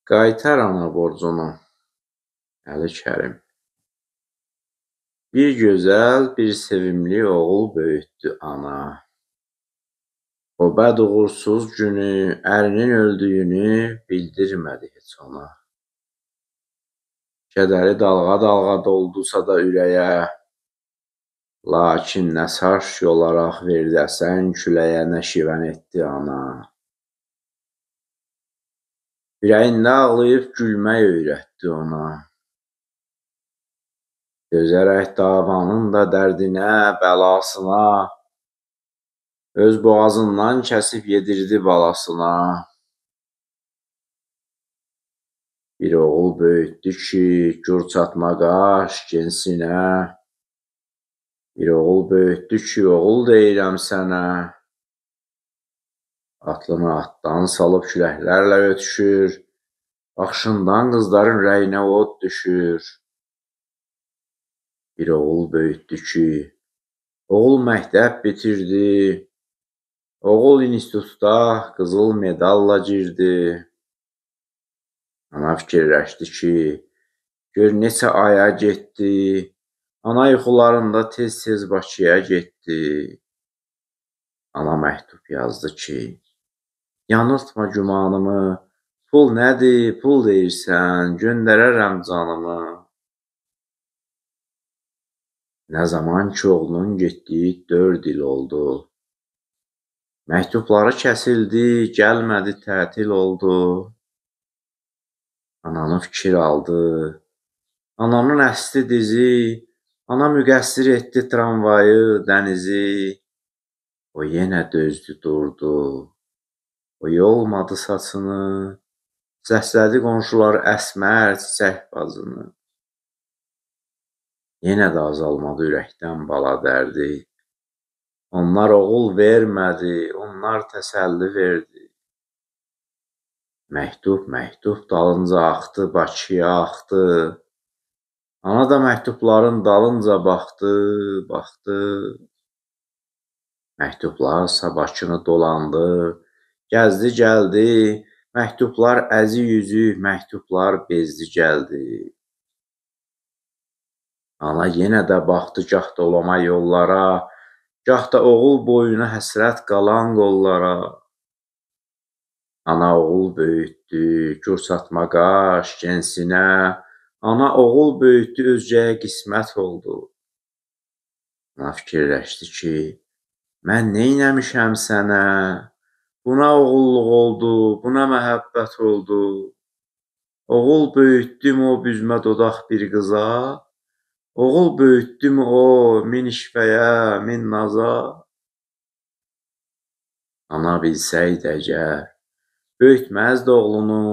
Qaytar ana borcunu, Əli Kərim. Bir gözəl, bir sevimli oğul böyütdü ana. O bəd uğursuz günü, ərinin öldüyünü bildirmədi heç ona. Kədəri dalğa-dalğa doldusa da ürəyə, lakin nə saç yolaraq verdi əsən küləyə, nə şivən etdi ana. Ürəyində ağlayıb gülmək öyrətdi ona. Dözərək davanın da dərdinə, bəlasına, öz boğazından kəsib yedirdi balasına. Bir oğul böyütdü ki, gur çatma qaş gensinə. Bir oğul böyütdü ki, oğul deyirəm sənə. Atlını atdan salıb küləklərlə ötüşür, baxışından qızların ürəyinə od düşür. Bir oğul böyütdü ki, oğul məktəb bitirdi, oğul institutda qızıl medalla girdi. Ana fikirləşdi ki, gör neçə aya getdi, ana yuxularında tez-tez Bakıya getdi. Ana məktub yazdı ki, yanıltma gümanımı, pul nədir, pul deyirsən, göndərərəm canımı. Nə zaman ki, oğlunun getdiyi 4 il oldu. Məktubları kəsildi, gəlmədi, tətil oldu. Ananı fikir aldı, ananın əsdi dizi, ana müqəssir etdi tramvayı, dənizi. O yenə dözdü, durdu, o yolmadı saçını, səslədi qonşular əsmər çiçək bazını. Yenə də azalmadı ürəkdən bala dərdi. Onlar oğul vermədi, onlar təsəlli verdi. Məktub, məktub dalınca axdı, Bakıya axdı. Ana da məktubların dalınca baxdı, baxdı. Məktublarsa Bakını dolandı, gəzdi, gəldi. Məktublar əzi yüzü, məktublar bezdi, gəldi. Ana yenə də baxdı gah dolama yollara, gah da oğul boyuna həsrət qalan qollara. Ana oğul böyütdü, gur çatma qaş gensinə. Ana oğul böyütdü, özgəyə qismət oldu. Ana fikirləşdi ki, mən neynəmişəm sənə? Buna oğulluq oldu, buna məhəbbət oldu. Oğul böyütdüm o büzmə dodaq bir qıza. Oğul böyütdüm o min işvəyə, min naza. Ana bilsəydi əgər, böyütməzdi oğlunu.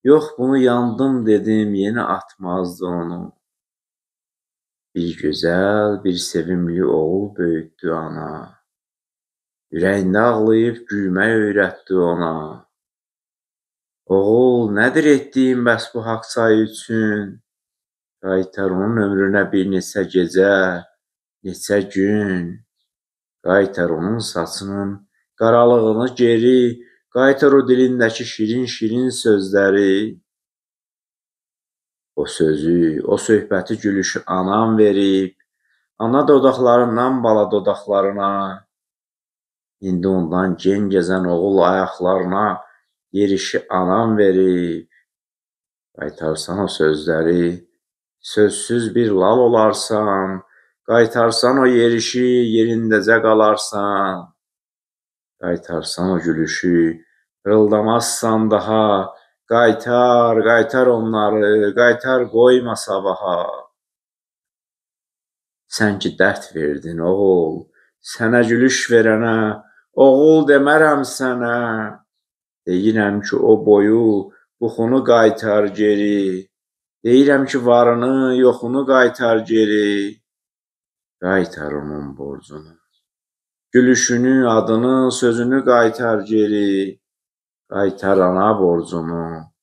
Yox, bunu yandım dedim, yenə atmazdı onu. Bir gözəl, bir sevimli oğul böyütdü ana. Ürəyində ağlayıb gülmək öyrətdi ona. Oğul, nədir etdiyim bəs bu haqq sayı üçün? Qaytar onun ömrünə bir neçə gecə, neçə gün. Qaytar onun saçının qaralığını geri, qaytar o dilindəki şirin-şirin sözləri. O sözü, o söhbəti gülüşü anam verib, ana dodaqlarından bala dodaqlarına. İndi ondan gen gəzən oğul ayaqlarına yerişi anam verib. Qaytarsan o sözləri, sözsüz bir lal olarsan. Qaytarsan o yerişi, yerindəcə qalarsan. Qaytarsan o gülüşü, hırıldamazsan daha. Qaytar, qaytar onları, qaytar qoyma sabaha. Sən ki dərd verdin oğul, sənə gülüş verənə, oğul demərəm sənə. Deyirəm ki, o boyu, buxunu qaytar geri. Deyirəm ki, varını, yoxunu qaytar geri. Qaytar onun borcunu, gülüşünü, adını, sözünü qaytar geri. Qaytar ana borcunu,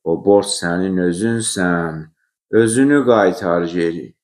o borc sənin özünsən, özünü qaytar geri.